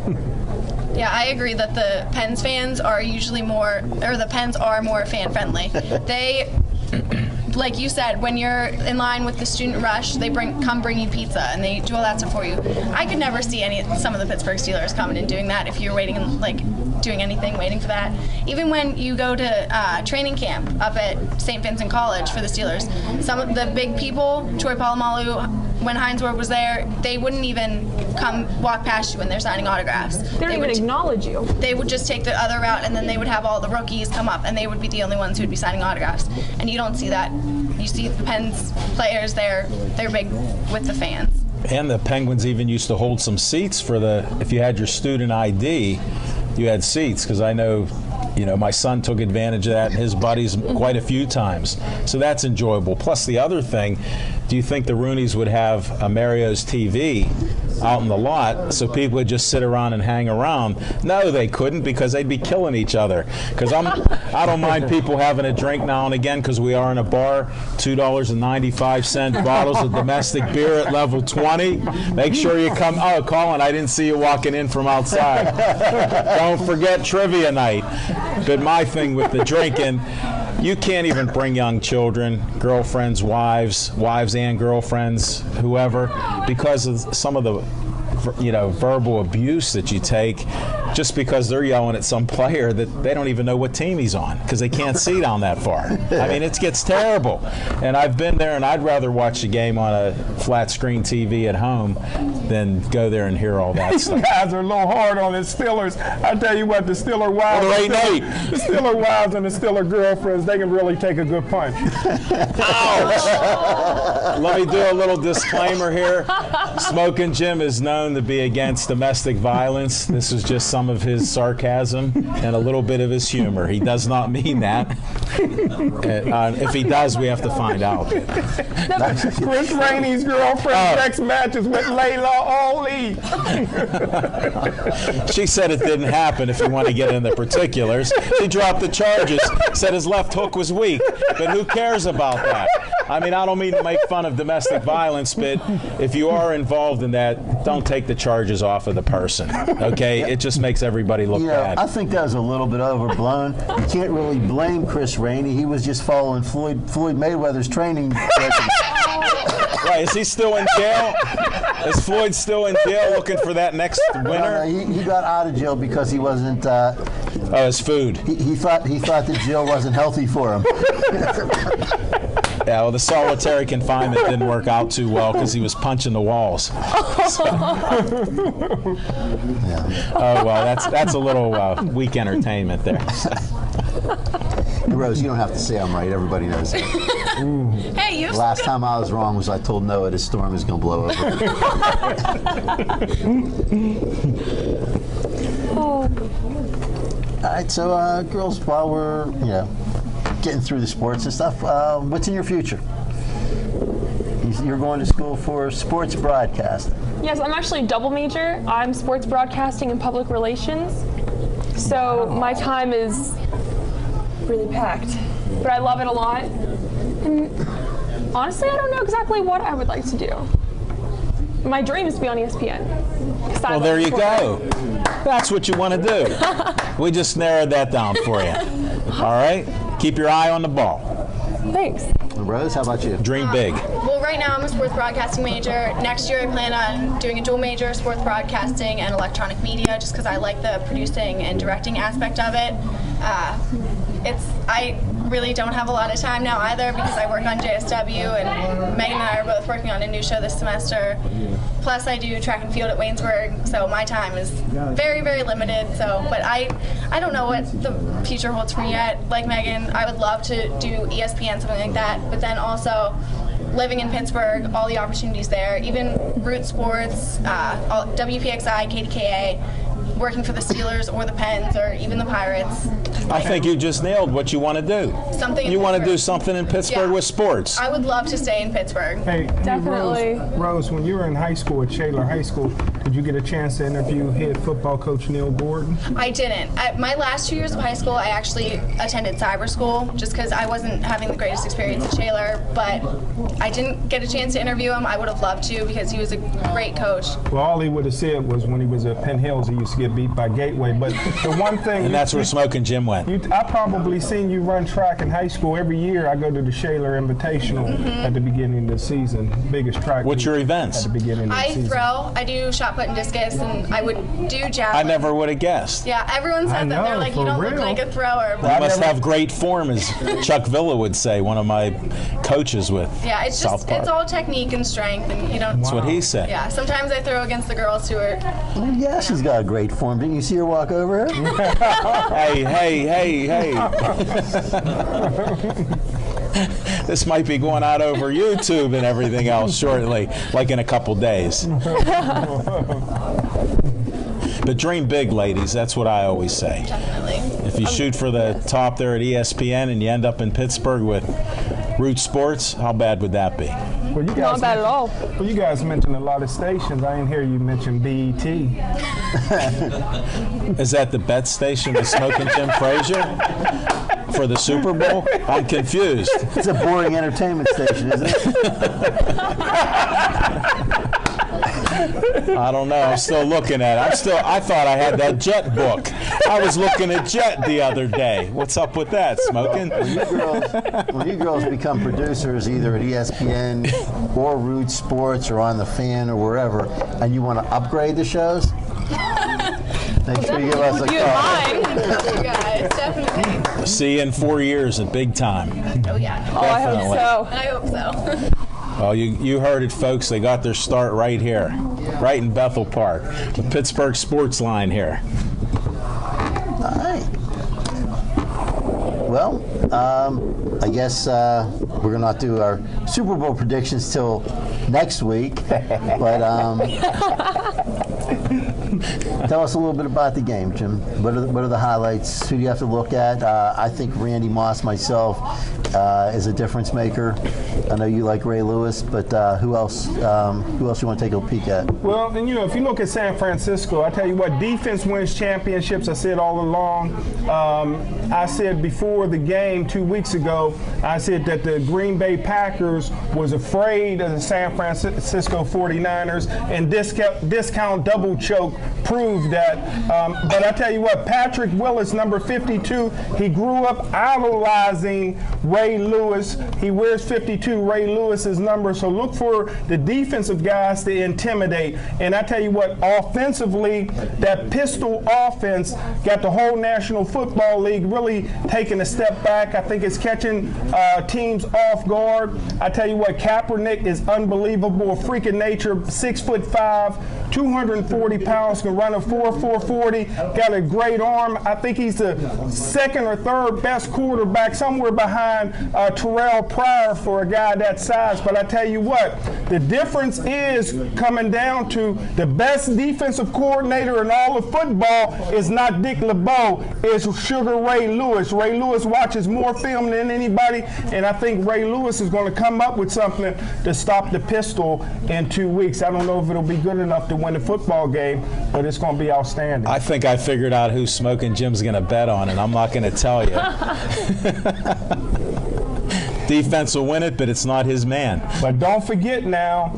Yeah, I agree that the Pens fans are usually the Pens are more fan-friendly. They, like you said, when you're in line with the student rush, they come bring you pizza and they do all that stuff for you. I could never see some of the Pittsburgh Steelers coming and doing that if you're waiting, doing anything, waiting for that. Even when you go to training camp up at St. Vincent College for the Steelers, some of the big people, Troy Polamalu, when Heinz-Ward was there, they wouldn't even walk past you when they're signing autographs. They don't even acknowledge you. They would just take the other route, and then they would have all the rookies come up, and they would be the only ones who would be signing autographs. And you don't see that. You see the Pens players, they're big with the fans. And the Penguins even used to hold some seats for if you had your student ID, you had seats, because I know, my son took advantage of that and his buddies quite a few times. So that's enjoyable. Plus the other thing, do you think the Roonies would have a Mario's TV out in the lot so people would just sit around and hang around? No, they couldn't, because they'd be killing each other. Because I don't mind people having a drink now and again, because we are in a bar, $2.95 bottles of domestic beer at level 20. Make sure you come. Oh, Colin, I didn't see you walking in from outside. Don't forget trivia night. But my thing with the drinking, you can't even bring young children, girlfriends, wives and girlfriends, whoever, because of some of the verbal abuse that you take just because they're yelling at some player that they don't even know what team he's on because they can't see down that far. I mean, it gets terrible. And I've been there, and I'd rather watch the game on a flat screen TV at home than go there and hear all that stuff. You guys are a little hard on the Steelers. I tell you what, the Steeler wives, the Steeler wives and the Steeler girlfriends, they can really take a good punch. Ouch! Let me do a little disclaimer here. Smoking Jim is known to be against domestic violence. This is just some of his sarcasm and a little bit of his humor. He does not mean that. If he does, we have to find out. Chris Rainey's girlfriend's next match is with Layla Ali. She said it didn't happen if you want to get into particulars. She dropped the charges, said his left hook was weak, but who cares about that? I mean, I don't mean to make fun of domestic violence, but if you are involved in that, don't take the charges off of the person, okay? It just makes everybody look bad. I think that was a little bit overblown. You can't really blame Chris Rainey. He was just following Floyd Mayweather's training regimen. Right, is he still in jail? Is Floyd still in jail looking for that next winner? He got out of jail because he wasn't. His food. He thought the jail wasn't healthy for him. Yeah, well, the solitary confinement didn't work out too well because he was punching the walls. Oh well, that's a little weak entertainment there. Rose, you don't have to say I'm right. Everybody knows that. Hey, you. Last time I was wrong was I told Noah this storm is going to blow over. All right, so girls, while we're getting through the sports and stuff, what's in your future? You're going to school for sports broadcasting. Yes, I'm actually a double major. I'm sports broadcasting and public relations. So my time is really packed, but I love it a lot. And honestly, I don't know exactly what I would like to do. My dream is to be on ESPN. Well, there you go. That's what you want to do. We just narrowed that down for you. All right? Keep your eye on the ball. Thanks. Rose, how about you? Dream big. Well, right now I'm a sports broadcasting major. Next year I plan on doing a dual major, sports broadcasting and electronic media, just because I like the producing and directing aspect of it. I really don't have a lot of time now either because I work on JSW, and Megan and I are both working on a new show this semester. Plus I do track and field at Waynesburg, so my time is very, very limited. But I don't know what the future holds for me yet. Like Megan, I would love to do ESPN, something like that, but then also living in Pittsburgh, all the opportunities there, even Root Sports, WPXI, KDKA, working for the Steelers or the Pens or even the Pirates. I think you just nailed what you want to do. Something in you want to Pittsburgh. do something in Pittsburgh with sports. I would love to stay in Pittsburgh. Hey, Definitely. Rose, when you were in high school at Shaler High School, did you get a chance to interview head football coach Neil Gordon? I didn't. My last 2 years of high school, I actually attended cyber school just because I wasn't having the greatest experience at Shaler, but I didn't get a chance to interview him. I would have loved to because he was a great coach. Well, all he would have said was when he was at Penn Hills, he used to get beat by Gateway. But the one thing... And that's where Smoking Jim went. I probably seen you run track in high school. Every year I go to the Shaler Invitational at the beginning of the season. Biggest track. What's your events? At the beginning of the season. I throw. I do shot put and discus, and I would do javelin. I never would have guessed. Yeah, everyone I said that. They're know, like, for you don't look real. like a thrower. You But must have great form, as Chuck Villa would say, one of my coaches with yeah, it's South just Park. it's all technique and strength, and you don't. That's what he said. Yeah, sometimes I throw against the girls who are. Well, yeah, she's got a great form. Didn't you see her walk over here? Hey. This might be going out over YouTube and everything else shortly, like in a couple days. But dream big, ladies. That's what I always say. Definitely. If you shoot for the top there at ESPN and you end up in Pittsburgh with Root Sports, how bad would that be? Well, you guys Not bad at all. Well, you guys mentioned a lot of stations. I didn't hear you mention BET. Is that the bet station with Smoking Jim Frazier for the Super Bowl? I'm confused. It's a boring entertainment station, isn't it? I don't know. I'm still looking at it. I thought I had that Jet book. I was looking at Jet the other day. What's up with that, Smoking? When you girls become producers, either at ESPN or Root Sports or on the Fan or wherever, and you want to upgrade the shows, make sure you give us a You call. and mine. You guys, definitely. See you in 4 years at big time. Oh yeah. Oh, I hope so. I hope so. Well, you heard it, folks. They got their start right here, right in Bethel Park, the Pittsburgh Sportsline here. All right. Well, I guess we're going to not do our Super Bowl predictions till next week. But tell us a little bit about the game, Jim. What are the highlights? Who do you have to look at? I think Randy Moss, myself, is a difference maker. I know you like Ray Lewis, but who else? Who else you want to take a peek at? Well, and if you look at San Francisco, I tell you what, defense wins championships. I said all along. I said before the game 2 weeks ago, I said that the Green Bay Packers was afraid of the San Francisco 49ers, and discount double choke proved that. But I tell you what, Patrick Willis, number 52, he grew up idolizing Ray Lewis. He wears 52, Ray Lewis's number. So look for the defensive guys to intimidate. And I tell you what, offensively, that pistol offense got the whole National Football League really taking a step back. I think it's catching teams off guard. I tell you what, Kaepernick is unbelievable, a freak of nature, 6'5", 240 pounds, can run a 4.40, got a great arm. I think he's the second or third best quarterback, somewhere behind Terrell Pryor for a guy that size. But I tell you what, the difference is coming down to the best defensive coordinator in all of football is not Dick LeBeau, it's Sugar Ray Lewis. Ray Lewis watches more film than anybody, and I think Ray Lewis is going to come up with something to stop the pistol in 2 weeks. I don't know if it'll be good enough to win the football game, but it's going to be outstanding. I think I figured out who Smoking Jim's going to bet on, and I'm not going to tell you. Defense will win it, but it's not his man. But don't forget now,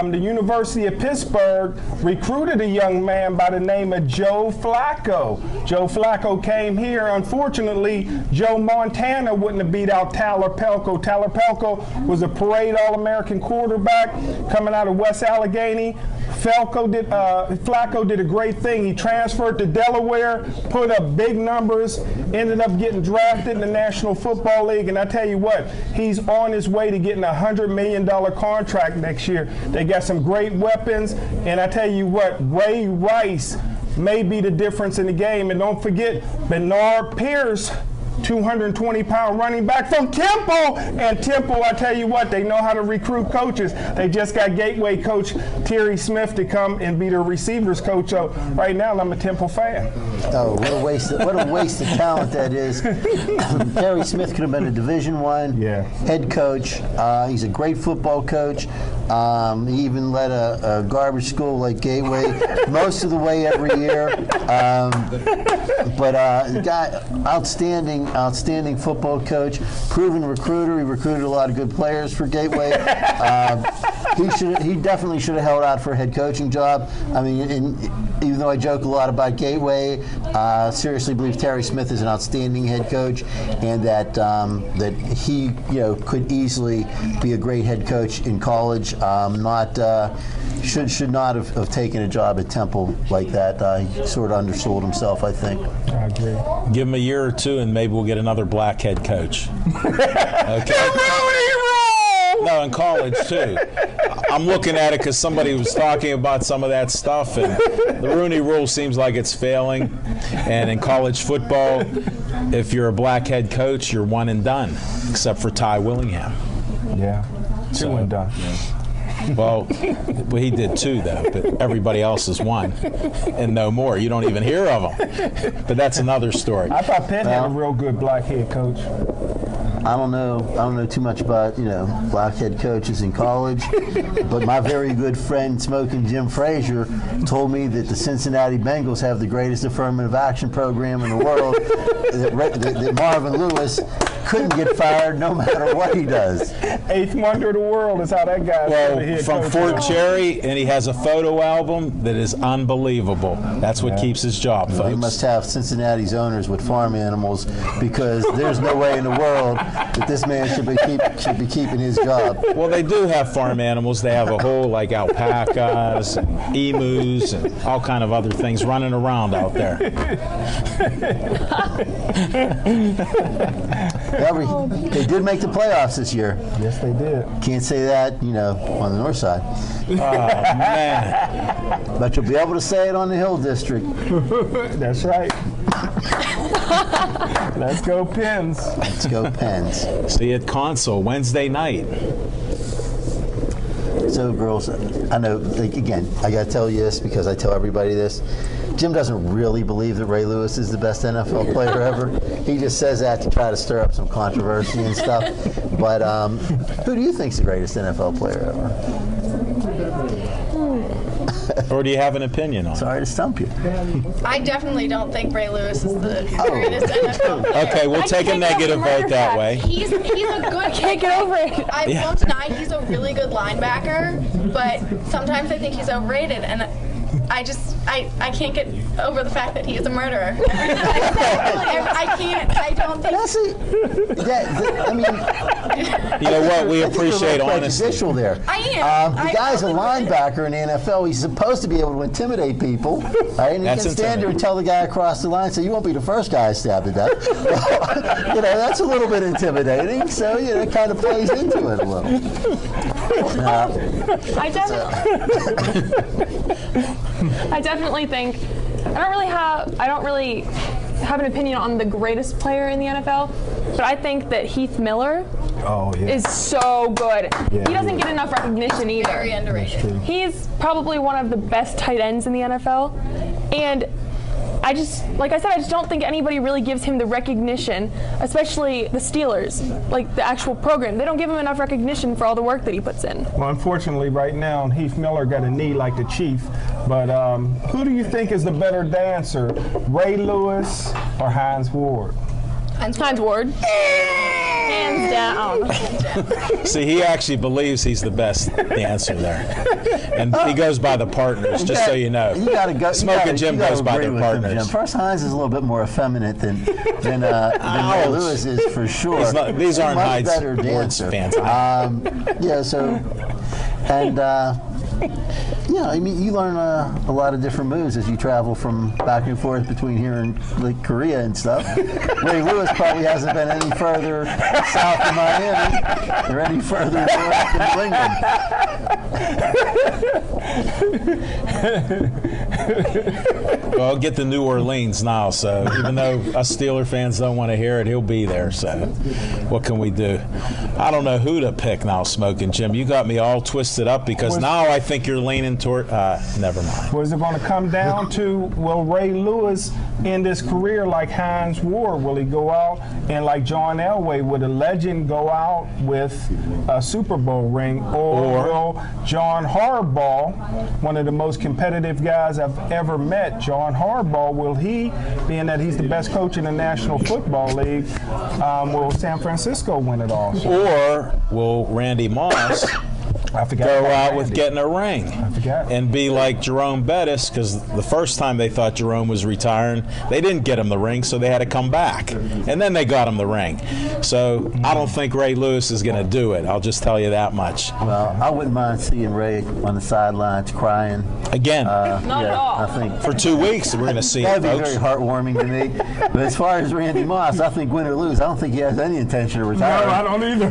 the University of Pittsburgh recruited a young man by the name of Joe Flacco. Joe Flacco came here. Unfortunately, Joe Montana wouldn't have beat out Tyler Pelko. Tyler Pelko was a parade All-American quarterback coming out of West Allegheny. Flacco did a great thing. He transferred to Delaware, put up big numbers, ended up getting drafted in the National Football League, and I tell you what, he's on his way to getting a $100 million contract next year. They got some great weapons, and I tell you what, Ray Rice may be the difference in the game. And don't forget, Bernard Pierce, 220-pound running back from Temple. And Temple, I tell you what, they know how to recruit coaches. They just got Gateway coach Terry Smith to come and be their receivers coach. So right now, I'm a Temple fan. Oh, what a waste of talent that is. Terry Smith could have been a Division I head coach. He's a great football coach. He even led a garbage school like Gateway most of the way every year. But the guy, outstanding football coach, proven recruiter. He recruited a lot of good players for Gateway. He definitely should have held out for a head coaching job. I mean, even though I joke a lot about Gateway, seriously believe Terry Smith is an outstanding head coach, and that he could easily be a great head coach in college. Should not have taken a job at Temple like that. He sort of undersold himself, I think. I agree. Give him a year or two, and maybe we'll get another black head coach. Okay. No, in college too. I'm looking at it because somebody was talking about some of that stuff, and the Rooney Rule seems like it's failing. And in college football, if you're a black head coach, you're one and done, except for Ty Willingham. Yeah, two and done. Yeah. Well, he did too, though, but everybody else is one and no more. You don't even hear of them. But that's another story. I thought Penn had a real good black head coach. I don't know too much about black head coaches in college, but my very good friend Smoking Jim Frazier told me that the Cincinnati Bengals have the greatest affirmative action program in the world. that Marvin Lewis couldn't get fired no matter what he does. Eighth wonder of the world is how that guy. Well, from Fort Cherry, and he has a photo album that is unbelievable. That's what keeps his job, folks. He must have Cincinnati's owners with farm animals, because there's no way in the world that this man should be keeping his job. Well, they do have farm animals. They have a whole, like, alpacas and emus and all kind of other things running around out there. They did make the playoffs this year. Yes, they did. Can't say that, on the north side. Oh, man. But you'll be able to say it on the Hill District. That's right. Let's go Pens. Let's go Pens. See you at Console Wednesday night. So, girls, I know, again, I got to tell you this because I tell everybody this. Jim doesn't really believe that Ray Lewis is the best NFL player ever. He just says that to try to stir up some controversy and stuff. But who do you think's the greatest NFL player ever? Or do you have an opinion on it? Sorry to stump you. I definitely don't think Ray Lewis is the greatest NFL player. Okay, we'll take a negative vote that way. He's a good. I can't get over it. I won't deny he's a really good linebacker, but sometimes I think he's overrated, and I can't get over the fact that he is a murderer. I don't think. That's it. I mean, You know what? We I think you're appreciate a little honesty. prejudicial there. I am. The guy's a linebacker in the NFL. He's supposed to be able to intimidate people. Right? And he That's can stand there and tell the guy across the line, so you won't be the first guy stabbed to death. Well, that's a little bit intimidating. So it kind of plays into it a little. I definitely think I don't really have an opinion on the greatest player in the NFL, but I think that Heath Miller is so good. He doesn't get enough recognition either. Very underrated. He's probably one of the best tight ends in the NFL, and I just don't think anybody really gives him the recognition, especially the Steelers, like the actual program. They don't give him enough recognition for all the work that he puts in. Well, unfortunately, right now, Heath Miller got a knee like the Chief. But who do you think is the better dancer, Ray Lewis or Hines Ward? Hines Ward. Hands down. See, he actually believes he's the best dancer there. And he goes by the partners, just so you know. You gotta go. Smoke and Jim goes by their partners. First, Hines is a little bit more effeminate than Ray Lewis is for sure. These aren't Much Hines better Ward's dancer. fans. I mean, you learn a lot of different moves as you travel from back and forth between here and like Korea and stuff. Ray Lewis probably hasn't been any further south than Miami or any further north than Well, I'll get to New Orleans now, so even though us Steeler fans don't want to hear it, he'll be there, so what can we do? I don't know who to pick now, Smoke and Jim. You got me all twisted up because now I think you're leaning toward, never mind. Was it going to come down to, will Ray Lewis end his career like Hines Ward? Will he go out and like John Elway, would a legend go out with a Super Bowl ring? Or will John Harbaugh, one of the most competitive guys I've ever met, John Harbaugh, will he, being that he's the best coach in the National Football League, will San Francisco win it all? Or will Randy Moss go out with getting a ring and be like Jerome Bettis, because the first time they thought Jerome was retiring, they didn't get him the ring, so they had to come back. And then they got him the ring. So I don't think Ray Lewis is going to do it. I'll just tell you that much. Well, I wouldn't mind seeing Ray on the sidelines crying. Again. Not at all. I think For 2 weeks, we're going to see it, that'd be folks. very heartwarming to me. But as far as Randy Moss, I think win or lose, I don't think he has any intention of retiring. No, I don't either.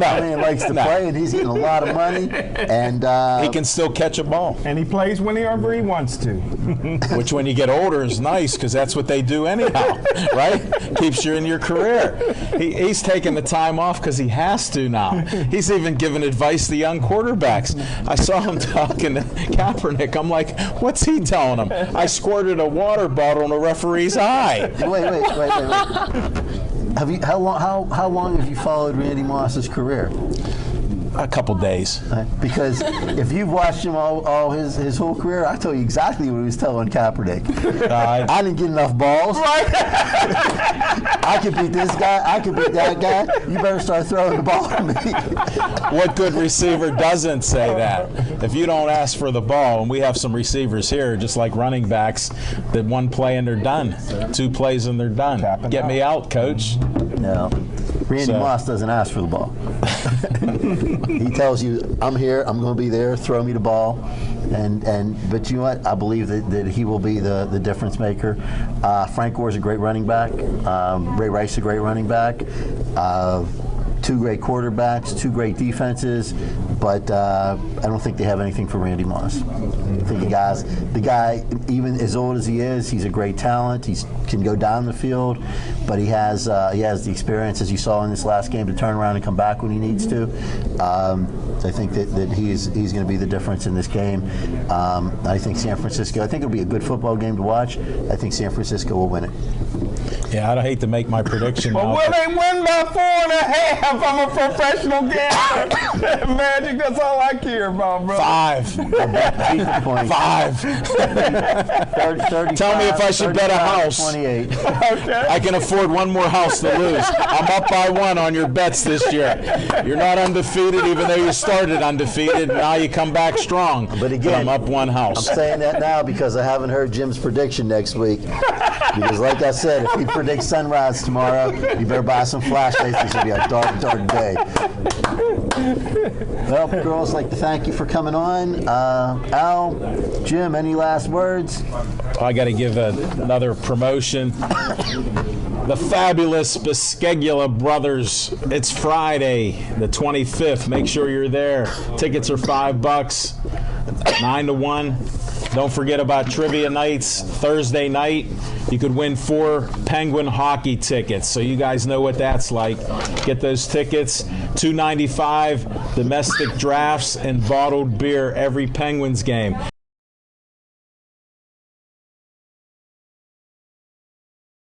I mean, he likes to play, and he's getting a lot of money. And he can still catch a ball. And he plays whenever he wants to. Which, when you get older, is nice because that's what they do anyhow, right? Keeps you in your career. He's taking the time off because he has to now. He's even giving advice to young quarterbacks. I saw him talking to Kaepernick. I'm like, what's he telling him? I squirted a water bottle in a referee's eye. Wait. How long have you followed Randy Moss's career? A couple days. Because if you've watched him all his whole career, I tell you exactly what he was telling Kaepernick. I didn't get enough balls. Right. I could beat this guy. I could beat that guy. You better start throwing the ball to me. What good receiver doesn't say that? If you don't ask for the ball, and we have some receivers here, just like running backs, that one play and they're done. 2 plays and they're done. Get me out, coach. No. Randy Moss doesn't ask for the ball. He tells you, I'm here, I'm going to be there, throw me the ball. But you know what? I believe that he will be the difference maker. Frank Gore's a great running back. Ray Rice is a great running back. 2 great quarterbacks, 2 great defenses, but I don't think they have anything for Randy Moss. I think the guy, even as old as he is, he's a great talent. He can go down the field, but he has the experience, as you saw in this last game, to turn around and come back when he needs to. I think that he's going to be the difference in this game. I think San Francisco. I think it'll be a good football game to watch. I think San Francisco will win it. Yeah, I'd hate to make my prediction But now. will they win by 4.5? I'm a professional gambler. Magic, that's all I care about, bro. 5. Decent point. 5. 35, Tell me if I should bet a house. 28. Okay. I can afford one more house to lose. I'm up by 1 on your bets this year. You're not undefeated, even though you started undefeated. Now you come back strong. But again, I'm up 1 house. I'm saying that now because I haven't heard Jim's prediction next week. Because like I said, if he predicts sunrise tomorrow, you better buy some flashlights. It's going to be a dark, dark day. Well, girls, like to thank you for coming on. Al, Jim, any last words? I got to give another promotion. The fabulous Biscegula Brothers. It's Friday, the 25th. Make sure you're there. Tickets are $5, 9 to 1. Don't forget about trivia nights Thursday night. You could win 4 Penguin hockey tickets, so you guys know what that's like. Get those tickets. $2.95 domestic drafts and bottled beer every Penguins game.